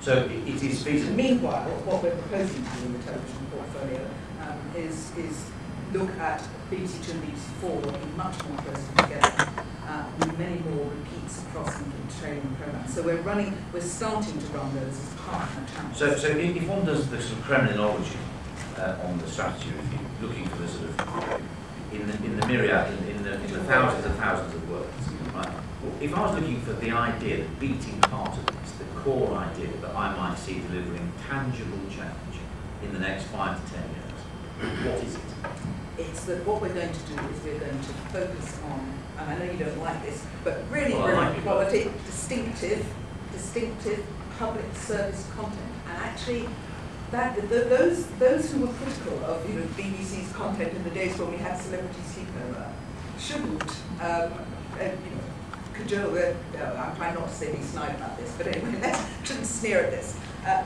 So it is feasible. Meanwhile, what we're proposing to do in the television portfolio is look at BBC 2 and BBC 4 working much more closely together, with many more repeats across the training programmes. So we're starting to run those as partner channels. So if one does the sort of Kremlinology on the strategy review, looking for the sort of in the myriad, in the thousands and thousands of words, right? Well, if I was looking for the idea, the beating heart of this, the core idea that I might see delivering tangible change in the next 5 to 10 years, what is it? It's that what we're going to do is we're going to focus on, and I know you don't like this, but really, quality, distinctive public service content, and actually those who were critical of BBC's content in the days when we had Celebrity Sleepover shouldn't cajole. I'm trying not to say be snide about this, but anyway, shouldn't sneer at this.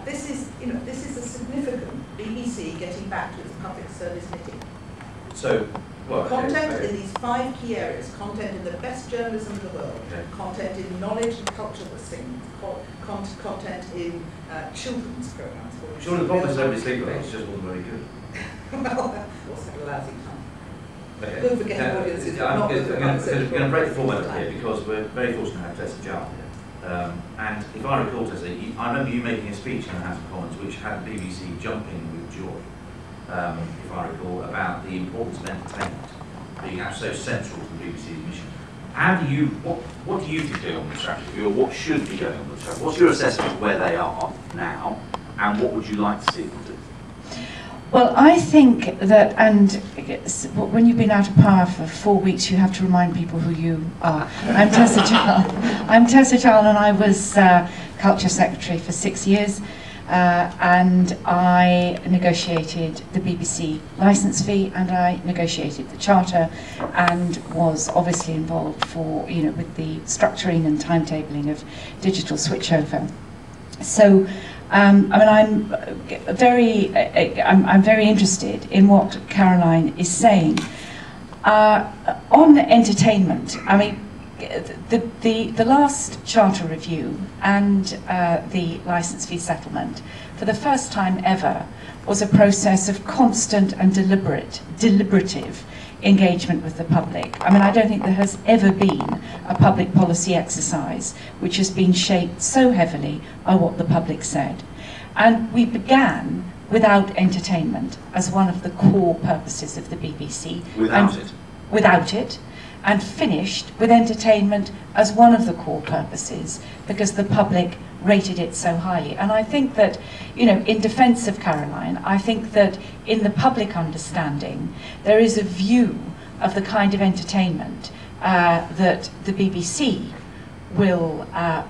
This is a significant BBC getting back to its public service knitting. So, content in these 5 key areas: content in the best journalism in the world, content in knowledge and cultural things, content in children's programmes. Sure, the problem is Celebrity Sleepover just wasn't very good. Well, also had a lousy time. Okay. Don't forget audiences. I'm going to break the format here because we're very fortunate to have Tessa Jowell here. And if I recall, Tessa, I remember you making a speech in the House of Commons which had the BBC jumping with joy. If I recall, about the importance of entertainment being so central to the BBC's mission. How do you, what do you think going on the strategy, or what should be going on the strategy? What's your assessment of where they are now, and what would you like to see them do? Well, I think that, and when you've been out of power for 4 weeks, you have to remind people who you are. I'm Tessa Jowell. I'm Tessa Jowell, and I was Culture Secretary for 6 years. And I negotiated the BBC licence fee, and I negotiated the charter, and was obviously involved with the structuring and timetabling of digital switchover. So, I'm very interested in what Caroline is saying on entertainment. I mean, the last charter review and the licence fee settlement, for the first time ever, was a process of constant and deliberative engagement with the public. I mean, I don't think there has ever been a public policy exercise which has been shaped so heavily by what the public said. And we began without entertainment as one of the core purposes of the BBC. Without it. And finished with entertainment as one of the core purposes because the public rated it so highly. And I think that, in defence of Caroline, I think that in the public understanding, there is a view of the kind of entertainment that the BBC will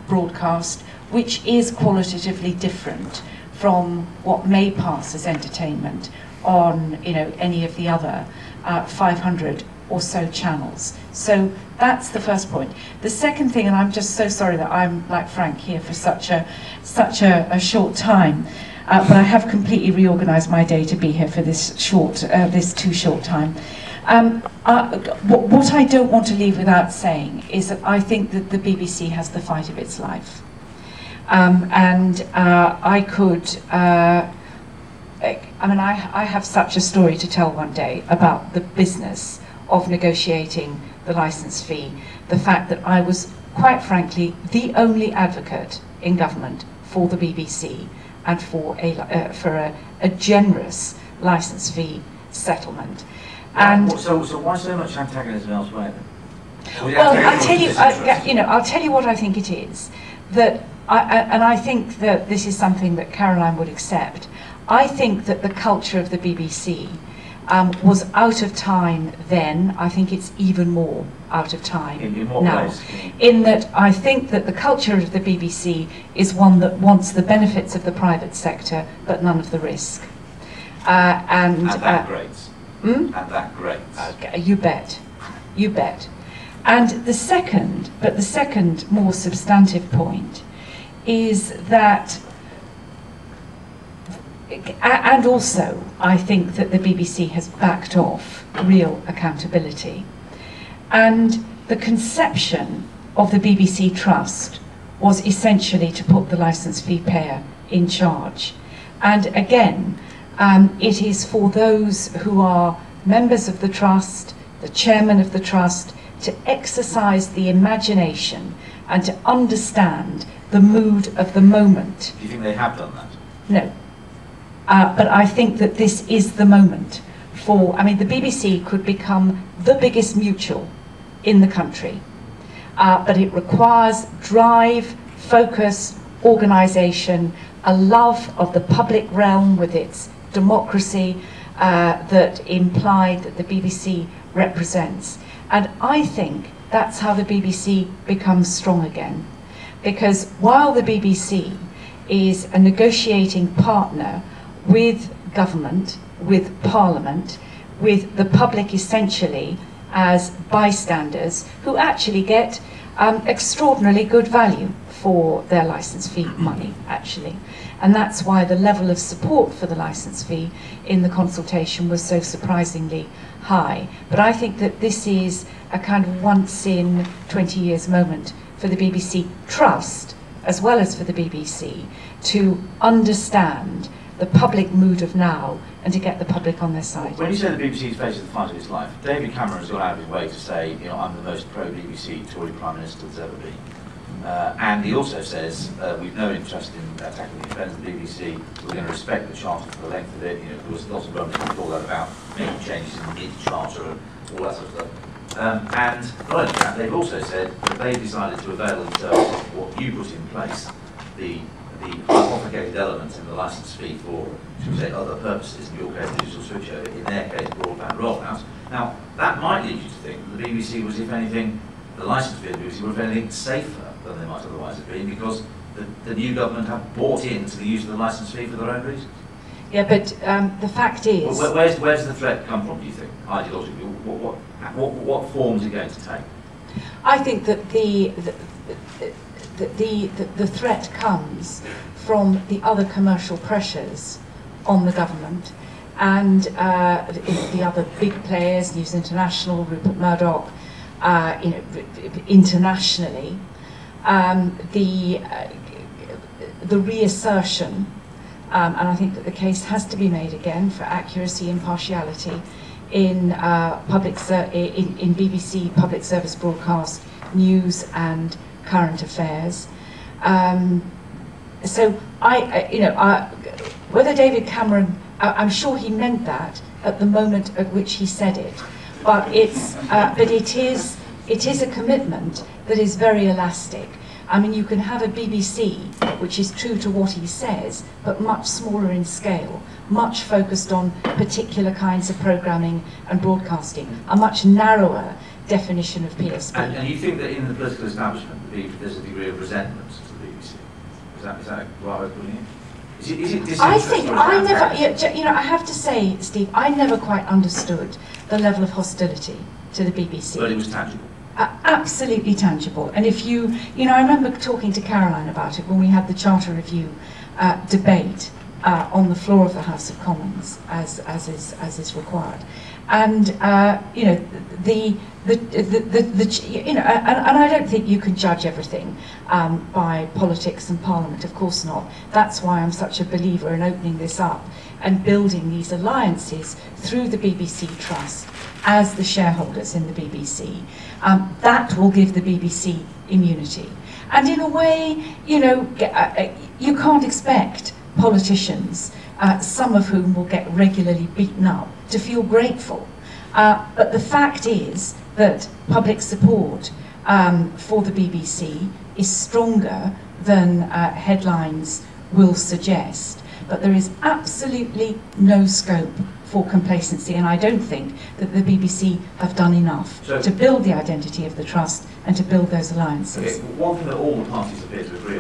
broadcast, which is qualitatively different from what may pass as entertainment on, any of the other 500 or so channels. So that's the first point. The second thing, and I'm just so sorry that I'm, like Frank, here for such a short time, but I have completely reorganised my day to be here for this too short time. What I don't want to leave without saying is that I think that the BBC has the fight of its life. I have such a story to tell one day about the business of negotiating the licence fee, the fact that I was, quite frankly, the only advocate in government for the BBC and for a generous licence fee settlement. And so why so much antagonism elsewhere then? Well, I'll tell you what I think it is. I think that this is something that Caroline would accept. I think that the culture of the BBC was out of time then. I think it's even more out of time in what now. ways? In that I think that the culture of the BBC is one that wants the benefits of the private sector but none of the risk. And that grates. And that grates. Okay, you bet. And the second more substantive point is that, and also I think that the BBC has backed off real accountability. And the conception of the BBC Trust was essentially to put the licence fee payer in charge. And again, it is for those who are members of the trust, the chairman of the trust, to exercise the imagination and to understand the mood of the moment. Do you think they have done that? No. But I think that this is the moment for, I mean, the BBC could become the biggest mutual in the country. But it requires drive, focus, organisation, a love of the public realm with its democracy that implied that the BBC represents. And I think that's how the BBC becomes strong again. Because while the BBC is a negotiating partner with government, with Parliament, with the public essentially as bystanders who actually get extraordinarily good value for their licence fee money, actually. And that's why the level of support for the licence fee in the consultation was so surprisingly high. But I think that this is a kind of once in 20 years moment for the BBC Trust, as well as for the BBC, to understand the public mood of now and to get the public on their side. When you say the BBC is facing the fight of its life, David Cameron has gone out of his way to say, you know, I'm the most pro-BBC Tory Prime Minister there's ever been. And he also says, we've no interest in attacking the independence of the BBC, we're going to respect the Charter for the length of it. You know, there was lots of rubbish before that about making changes in the Charter and all that sort of stuff. And not only that, they've also said that they decided to avail themselves of what you put in place, the hypothecated elements in the licence fee for, should we say, other purposes, in your case digital switchover, in their case broadband rollout. Now, that might lead you to think that the BBC was, if anything, the licence fee of the BBC was, if anything, safer than they might otherwise have been, because the new government have bought into the use of the licence fee for their own reasons. Yeah, but the fact is... Well, where's the threat come from, do you think, ideologically? What form is it going to take? I think that the threat comes from the other commercial pressures on the government and the other big players, News International, Rupert Murdoch, you know, internationally, the reassertion, and I think that the case has to be made again for accuracy, impartiality in in BBC public service broadcast news and current affairs. So whether David Cameron, I'm sure he meant that at the moment at which he said it, but it is a commitment that is very elastic. I mean, you can have a BBC which is true to what he says, but much smaller in scale, much focused on particular kinds of programming and broadcasting, a much narrower definition of PSB. And you think that in the political establishment there's a degree of resentment to the BBC? Is that right way of putting it? Is it disinterest? I think I never, you know, I have to say, Steve, I never quite understood the level of hostility to the BBC. But it was tangible. Absolutely tangible. And if you know, I remember talking to Caroline about it when we had the Charter Review debate on the floor of the House of Commons, as is required. And you know, you know, and I don't think you can judge everything by politics and Parliament. Of course not. That's why I'm such a believer in opening this up and building these alliances through the BBC Trust as the shareholders in the BBC. That will give the BBC immunity. And in a way, you know, you can't expect politicians, some of whom will get regularly beaten up, to feel grateful. But the fact is that public support for the BBC is stronger than headlines will suggest. But there is absolutely no scope for complacency, and I don't think that the BBC have done enough to build the identity of the trust and to build those alliances. Okay, one thing that all the parties appear to agree